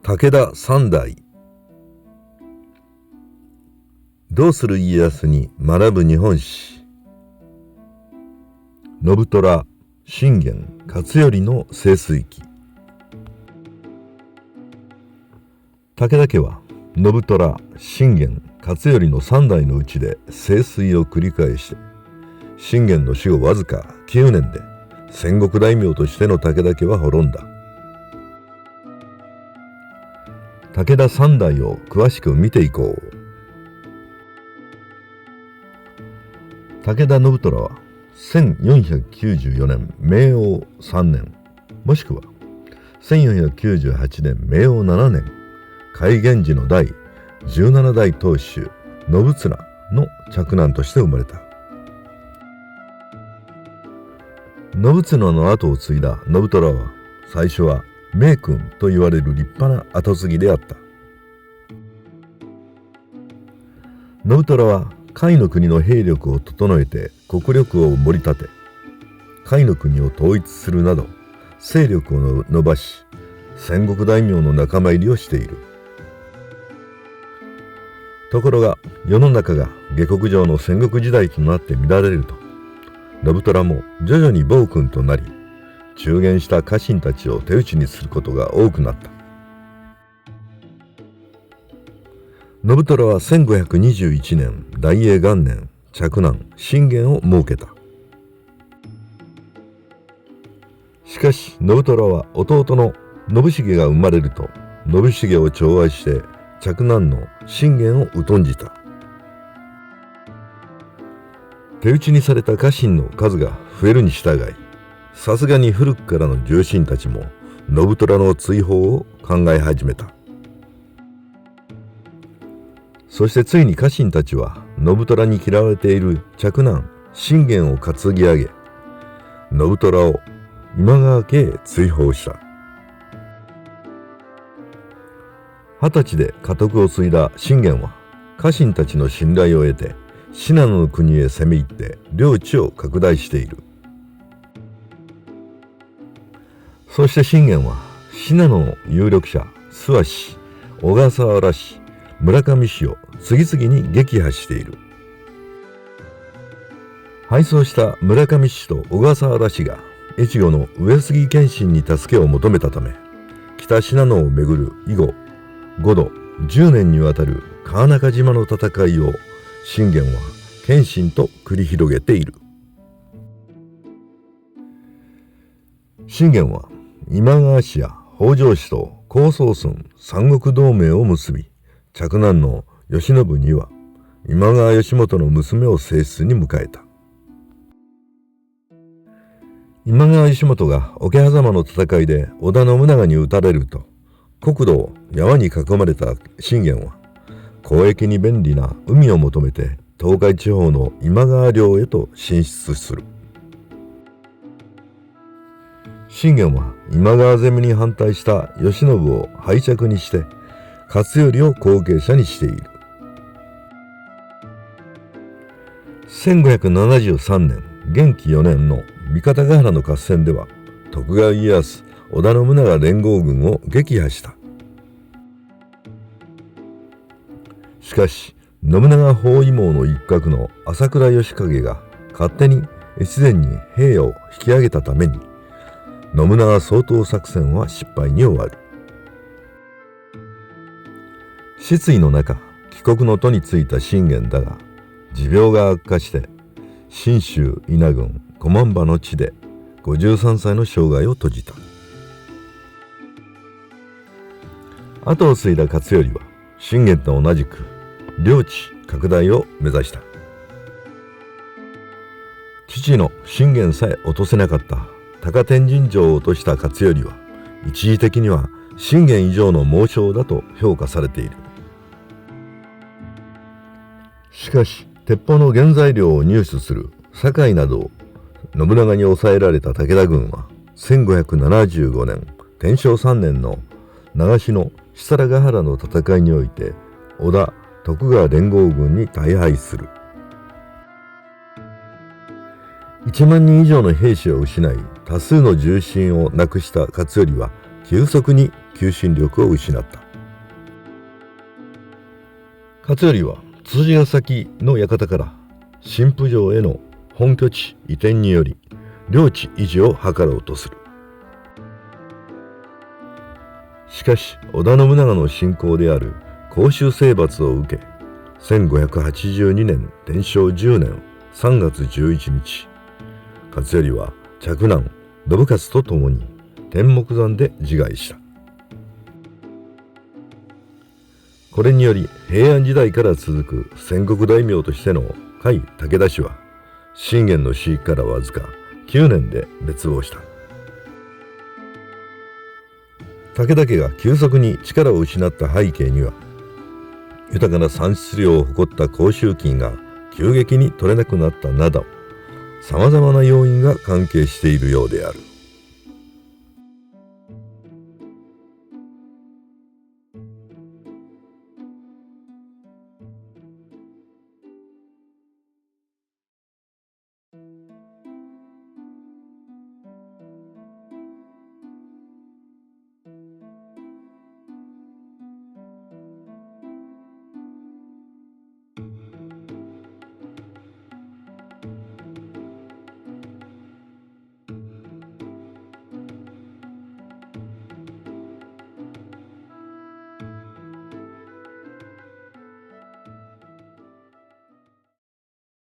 武田三代。どうする家康に学ぶ日本史。信虎、信玄、勝頼の清水記。武田家は信虎、信玄、勝頼の三代のうちで清水を繰り返して、信玄の死後わずか9年で戦国大名としての武田家は滅んだ。武田三代を詳しく見ていこう。武田信虎は1494年明王3年もしくは1498年明王7年甲斐源氏の第17代当主信綱の嫡男として生まれた。信綱の後を継いだ信虎は最初は名君と言われる立派な跡継ぎであった。信虎は甲斐の国の兵力を整えて国力を盛り立て、甲斐の国を統一するなど勢力を伸ばし、戦国大名の仲間入りをしている。ところが世の中が下克上の戦国時代となって乱れると、信虎も徐々に暴君となり、中間した家臣たちを手討ちにすることが多くなった。信虎は1521年大永元年嫡男信玄を設けた。しかし信虎は弟の信繁が生まれると、信繁を寵愛して嫡男の信玄を疎んじた。手討ちにされた家臣の数が増えるに従い、さすがに古くからの重臣たちも信虎の追放を考え始めた。そしてついに家臣たちは信虎に嫌われている嫡男信玄を担ぎ上げ、信虎を今川家へ追放した。20歳で家督を継いだ信玄は家臣たちの信頼を得て信濃の国へ攻め入って領地を拡大している。そして信玄は信濃の有力者諏訪氏、小笠原氏、村上氏を次々に撃破している。敗走した村上氏と小笠原氏が越後の上杉謙信に助けを求めたため、北信濃をめぐる以後5度10年にわたる川中島の戦いを信玄は謙信と繰り広げている。信玄は今川氏や北条氏と高宗村三国同盟を結び、嫡男の慶喜には今川義元の娘を正室に迎えた。今川義元が桶狭間の戦いで織田信長に討たれると、国土を山に囲まれた信玄は交易に便利な海を求めて東海地方の今川領へと進出する。信玄は今川攻めに反対した慶喜を敗着にして勝頼を後継者にしている。1573年元亀4年の三方ヶ原の合戦では徳川家康、織田信長連合軍を撃破した。しかし信長包囲網の一角の朝倉義景が勝手に越前に兵を引き上げたために、信長掃討作戦は失敗に終わる。失意の中、帰国の途に就いた信玄だが、持病が悪化して信州伊那郡小万場の地で53歳の生涯を閉じた。後を継いだ勝頼は信玄と同じく領地拡大を目指した。父の信玄さえ落とせなかった高天神城を落とした勝頼は一時的には信玄以上の猛将だと評価されている。しかし鉄砲の原材料を入手する堺などを信長に抑えられた武田軍は1575年天正3年の長篠設楽ヶ原の戦いにおいて織田・徳川連合軍に大敗する。1万人以上の兵士を失い多数の重臣を亡くした勝頼は急速に求心力を失った。勝頼は辻ヶ崎の館から新府城への本拠地移転により領地維持を図ろうとする。しかし織田信長の信仰である甲州征伐を受け、1582年天正10年3月11日、勝頼は嫡男信雄と共に天目山で自害した。これにより平安時代から続く戦国大名としての甲斐武田氏は信玄の死からわずか9年で滅亡した。武田家が急速に力を失った背景には、豊かな産出量を誇った甲州金が急激に取れなくなったなど、さまざまな要因が関係しているようである。